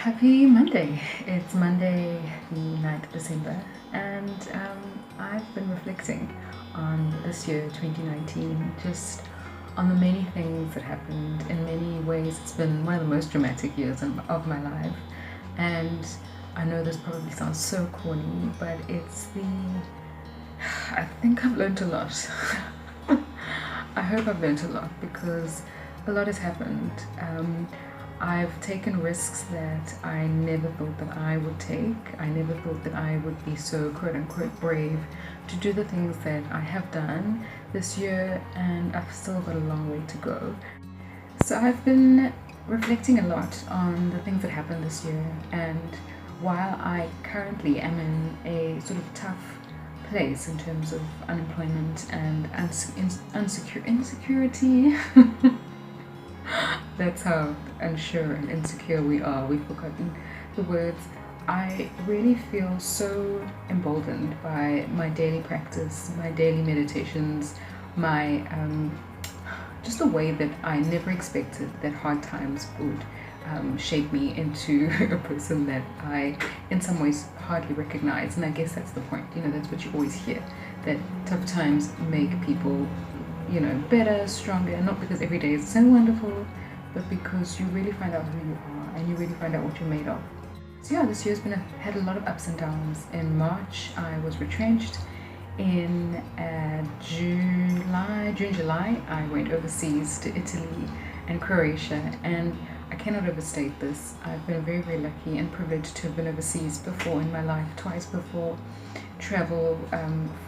Happy Monday. It's Monday, the 9th of December, and I've been reflecting on this year, 2019, just on the many things that happened. In many ways, it's been one of the most dramatic years of my life, and I know this probably sounds so corny, but I think I've learned a lot. I hope I've learned a lot because a lot has happened. I've taken risks that I never thought that I would take. I never thought that I would be so quote unquote brave to do the things that I have done this year, and I've still got a long way to go. So I've been reflecting a lot on the things that happened this year, and while I currently am in a sort of tough place in terms of unemployment and insecurity. That's how unsure and insecure we are. We've forgotten the words. I really feel so emboldened by my daily practice, my daily meditations, my just the way that I never expected that hard times would shape me into a person that I, in some ways, hardly recognize. And I guess that's the point. That's what you always hear, that tough times make people better, stronger, not because every day is so wonderful, but because you really find out who you are and you really find out what you're made of. So yeah, this year's had a lot of ups and downs. In March, I was retrenched. In July, I went overseas to Italy and Croatia, and I cannot overstate this. I've been very, very lucky and privileged to have been overseas before in my life, twice before, travel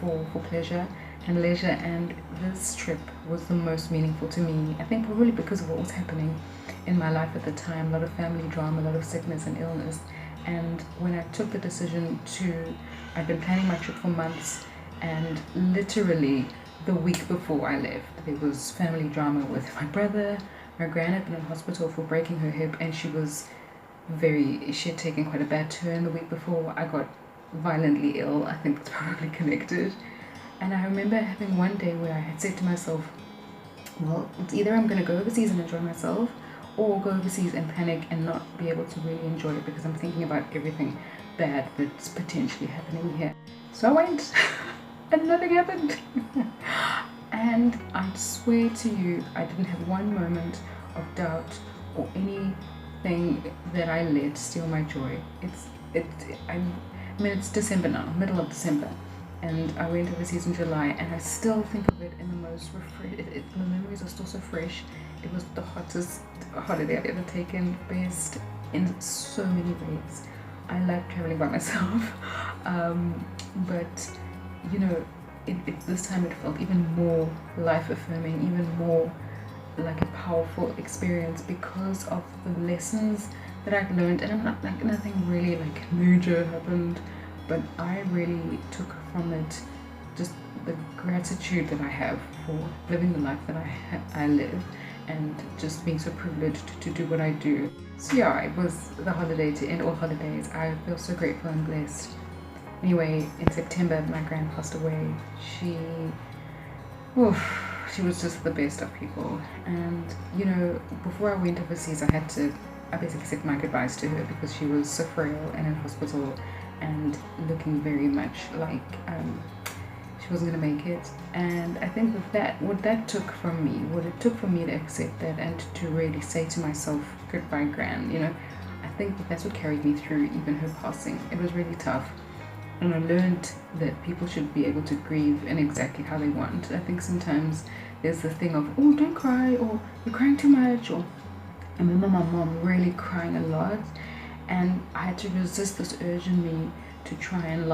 for pleasure and leisure, and this trip was the most meaningful to me. I think probably because of what was happening in my life at the time, a lot of family drama, a lot of sickness and illness. And when I took the decision I'd been planning my trip for months, and literally the week before I left, there was family drama with my brother. My gran had been in hospital for breaking her hip, and she had taken quite a bad turn the week before. I got violently ill. I think it's probably connected. And I remember having one day where I had said to myself, well, it's either I'm going to go overseas and enjoy myself, or go overseas and panic and not be able to really enjoy it because I'm thinking about everything bad that's potentially happening here. So I went, and nothing happened. And I swear to you, I didn't have one moment of doubt or anything that I let steal my joy. It's December now, middle of December, and I went overseas in July, and I still think of it in the most the memories are still so fresh. It was the hottest holiday I've ever taken, best in so many ways. I love traveling by myself, but this time it felt even more life-affirming, even more like a powerful experience because of the lessons that I've learned. And I'm not like nothing really like major happened, but I really took from it just the gratitude that I have for living the life that I live, and just being so privileged to do what I do. So yeah, it was the holiday to end all holidays. I feel so grateful and blessed. Anyway, in September, my gran passed away. She was just the best of people. And, before I went overseas, I basically said my goodbyes to her because she was so frail and in hospital and looking very much like she wasn't going to make it. And I think what it took for me to accept that and to really say to myself, goodbye, gran, I think that's what carried me through even her passing. It was really tough. And I learned that people should be able to grieve in exactly how they want. I think sometimes there's the thing of, oh, don't cry, or you're crying too much, or I remember my mom really crying a lot, and I had to resist this urge in me to try and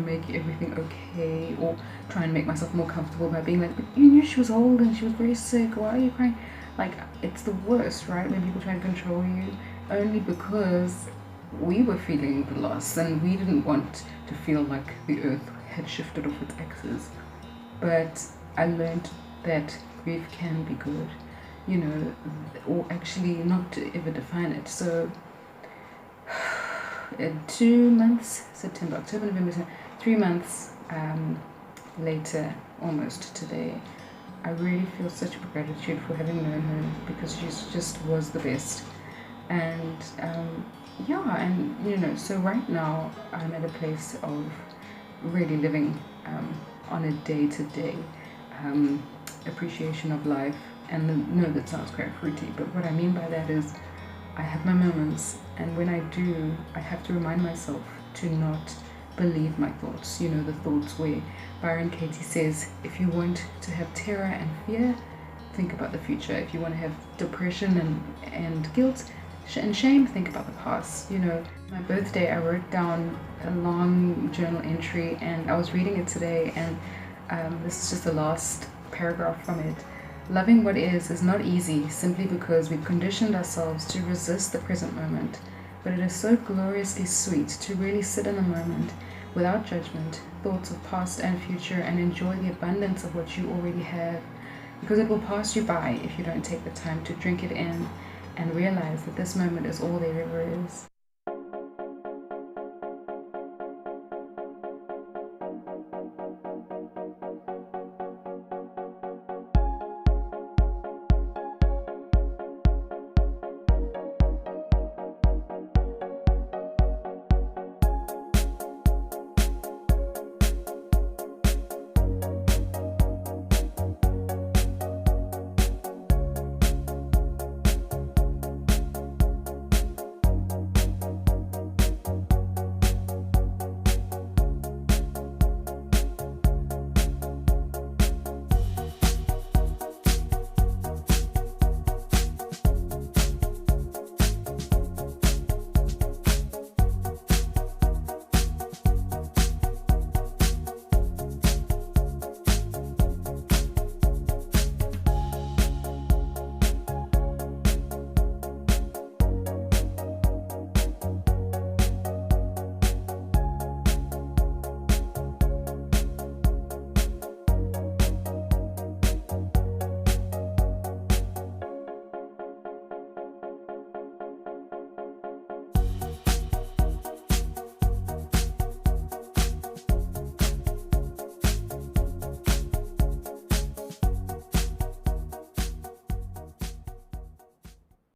make everything okay, or try and make myself more comfortable by being like, but you knew she was old and she was very sick, why are you crying? Like, it's the worst, right? When people try to control you, only because we were feeling the loss and we didn't want to feel like the earth had shifted off its axis. But I learned that grief can be good, or actually not to ever define it. So in 2 months, September, October, November, 3 months later, almost today, I really feel such gratitude for having known her, because she just was the best. And yeah, and so right now I'm at a place of really living on a day-to-day um, appreciation of life. And no, that sounds quite fruity, but what I mean by that is I have my moments, and when I do, I have to remind myself to not believe my thoughts. The thoughts where Byron Katie says, if you want to have terror and fear, think about the future. If you want to have depression and guilt and shame, think about the past. My birthday, I wrote down a long journal entry, and I was reading it today, and this is just the last paragraph from it. Loving what is not easy simply because we've conditioned ourselves to resist the present moment, but it is so gloriously sweet to really sit in the moment without judgment, thoughts of past and future, and enjoy the abundance of what you already have, because it will pass you by if you don't take the time to drink it in and realize that this moment is all there ever is.